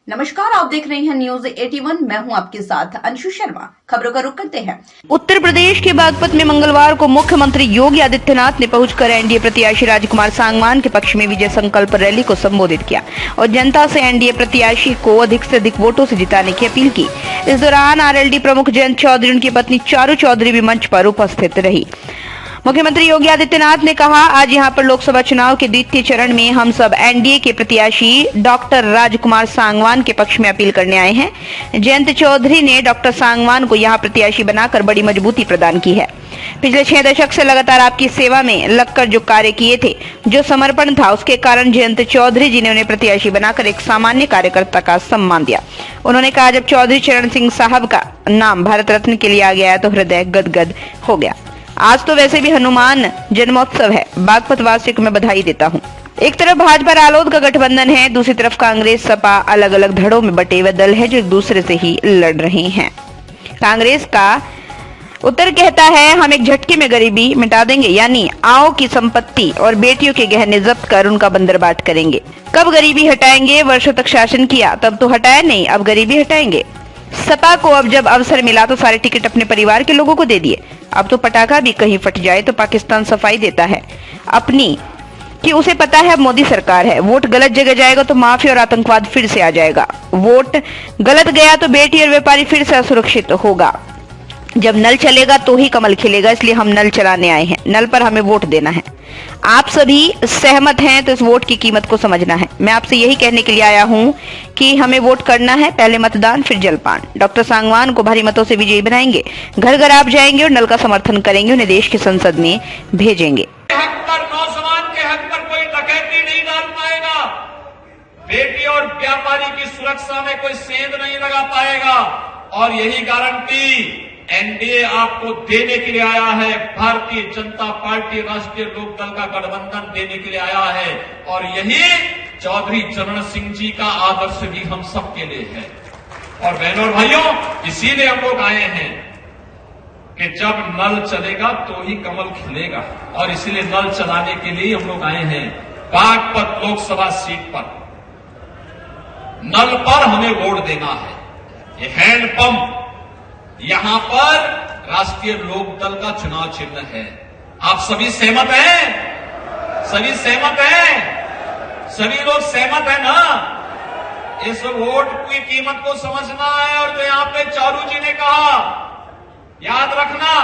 नमस्कार, आप देख रहे हैं न्यूज 81। मैं हूं आपके साथ अंशु शर्मा। खबरों का रुख करते हैं। उत्तर प्रदेश के बागपत में मंगलवार को मुख्यमंत्री योगी आदित्यनाथ ने पहुंचकर एनडीए प्रत्याशी राजकुमार सांगवान के पक्ष में विजय संकल्प रैली को संबोधित किया और जनता से एनडीए प्रत्याशी को अधिक से अधिक वोटों से जिताने की अपील की। इस दौरान आरएलडी प्रमुख जयंत चौधरी, उनकी पत्नी चारू चौधरी भी मंच पर उपस्थित रही। मुख्यमंत्री योगी आदित्यनाथ ने कहा, आज यहां पर लोकसभा चुनाव के द्वितीय चरण में हम सब एनडीए के प्रत्याशी डॉक्टर राजकुमार सांगवान के पक्ष में अपील करने आए हैं। जयंत चौधरी ने डॉक्टर सांगवान को यहां प्रत्याशी बनाकर बड़ी मजबूती प्रदान की है। पिछले 6 दशक से लगातार आपकी सेवा में लगकर जो कार्य किए थे, जो समर्पण था, उसके कारण जयंत चौधरी जी ने उन्हें प्रत्याशी बनाकर एक सामान्य कार्यकर्ता का सम्मान दिया। उन्होंने कहा, जब चौधरी चरण सिंह साहब का नाम भारत रत्न के लिए आ गया तो हृदय गदगद हो गया। आज तो वैसे भी हनुमान जन्मोत्सव है। बागपत वासियों को मैं बधाई देता हूँ। एक तरफ भाजपा रालोद का गठबंधन है, दूसरी तरफ कांग्रेस सपा अलग अलग धड़ों में बटे हुए दल है जो एक दूसरे से ही लड़ रहे हैं। कांग्रेस का उत्तर कहता है, हम एक झटके में गरीबी मिटा देंगे, यानी आओ की संपत्ति और बेटियों के गहने जब्त कर उनका बंदरबाट करेंगे। कब गरीबी हटाएंगे? वर्षों तक शासन किया तब तो हटाया नहीं, अब गरीबी हटाएंगे। सपा को अब जब अवसर मिला तो सारे टिकट अपने परिवार के लोगों को दे दिए। अब तो पटाखा भी कहीं फट जाए तो पाकिस्तान सफाई देता है अपनी, कि उसे पता है अब मोदी सरकार है। वोट गलत जगह जाएगा तो माफिया और आतंकवाद फिर से आ जाएगा। वोट गलत गया तो बेटी और व्यापारी फिर से असुरक्षित होगा। जब नल चलेगा तो ही कमल खिलेगा, इसलिए हम नल चलाने आए हैं। नल पर हमें वोट देना है। आप सभी सहमत हैं तो इस वोट की कीमत को समझना है। मैं आपसे यही कहने के लिए आया हूं कि हमें वोट करना है, पहले मतदान फिर जलपान। डॉक्टर सांगवान को भारी मतों से विजयी बनाएंगे। घर घर आप जाएंगे और नल का समर्थन करेंगे, उन्हें देश की संसद में भेजेंगे। हक पर, नौजवान के हक पर कोई डकैती नहीं डाल पाएगा। बेटी और व्यापारी की सुरक्षा में कोई सेंध नहीं लगा पाएगा। और यही गारंटी एनडीए आपको देने के लिए आया है। भारतीय जनता पार्टी राष्ट्रीय लोकदल का गठबंधन देने के लिए आया है। और यही चौधरी चरण सिंह जी का आदर्श भी हम सबके लिए है। और बहनों और भाइयों, इसीलिए हम लोग आए हैं कि जब नल चलेगा तो ही कमल खिलेगा। और इसीलिए नल चलाने के लिए हम लोग आए हैं। बागपत लोकसभा सीट पर नल पर हमें वोट देना है। ये हैंडपंप यहां पर राष्ट्रीय लोकदल का चुनाव चिन्ह है। आप सभी सहमत हैं? सभी सहमत हैं? सभी लोग सहमत हैं ना? इस वोट की कीमत को समझना है। और जो यहां पे चारू जी ने कहा, याद रखना,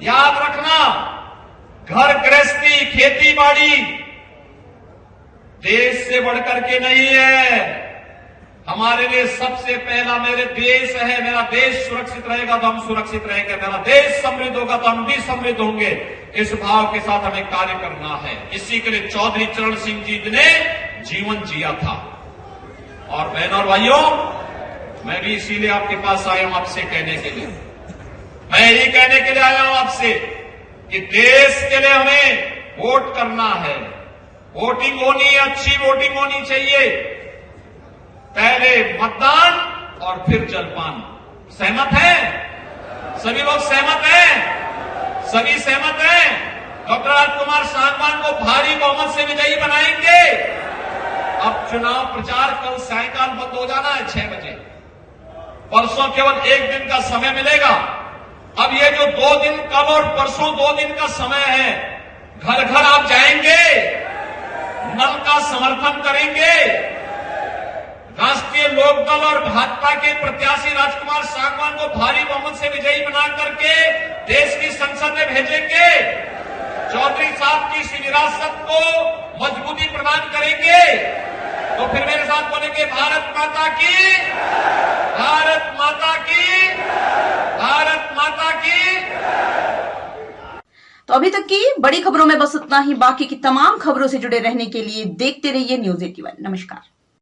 याद रखना, घर गृहस्थी, खेती बाड़ी देश से बढ़कर के नहीं है। हमारे लिए सबसे पहला मेरे देश है। मेरा देश सुरक्षित रहेगा तो हम सुरक्षित रहेंगे। मेरा देश समृद्ध होगा तो हम भी समृद्ध होंगे। इस भाव के साथ हमें कार्य करना है। इसी के लिए चौधरी चरण सिंह जी ने जीवन जिया था। और बहनों और भाइयों, मैं भी इसीलिए आपके पास आया हूं आपसे कहने के लिए। मैं यही कहने के लिए आया हूं आपसे कि देश के लिए हमें वोट करना है। वोटिंग होनी, अच्छी वोटिंग होनी चाहिए। पहले मतदान और फिर जलपान। सहमत हैं? सभी लोग सहमत हैं? सभी सहमत हैं? डॉक्टर राजकुमार सांगवान को भारी बहुमत से विजयी बनाएंगे। अब चुनाव प्रचार कल सायंकाल बंद हो जाना है 6 बजे। परसों केवल 1 दिन का समय मिलेगा। अब ये जो 2 दिन, कल और परसों 2 दिन का समय है, घर घर आप जाएंगे, नल का समर्थन करेंगे, राष्ट्रीय लोकदल और भाजपा के प्रत्याशी राजकुमार सांगवान को भारी बहुमत से विजयी बना करके देश की संसद में भेजेंगे। चौधरी साहब की इस विरासत को मजबूती प्रदान करेंगे। तो फिर मेरे साथ बोलेंगे, भारत माता की, भारत माता की, भारत माता की। तो अभी तक की बड़ी खबरों में बस इतना ही। बाकी की तमाम खबरों से जुड़े रहने के लिए देखते रहिए न्यूज 81। नमस्कार।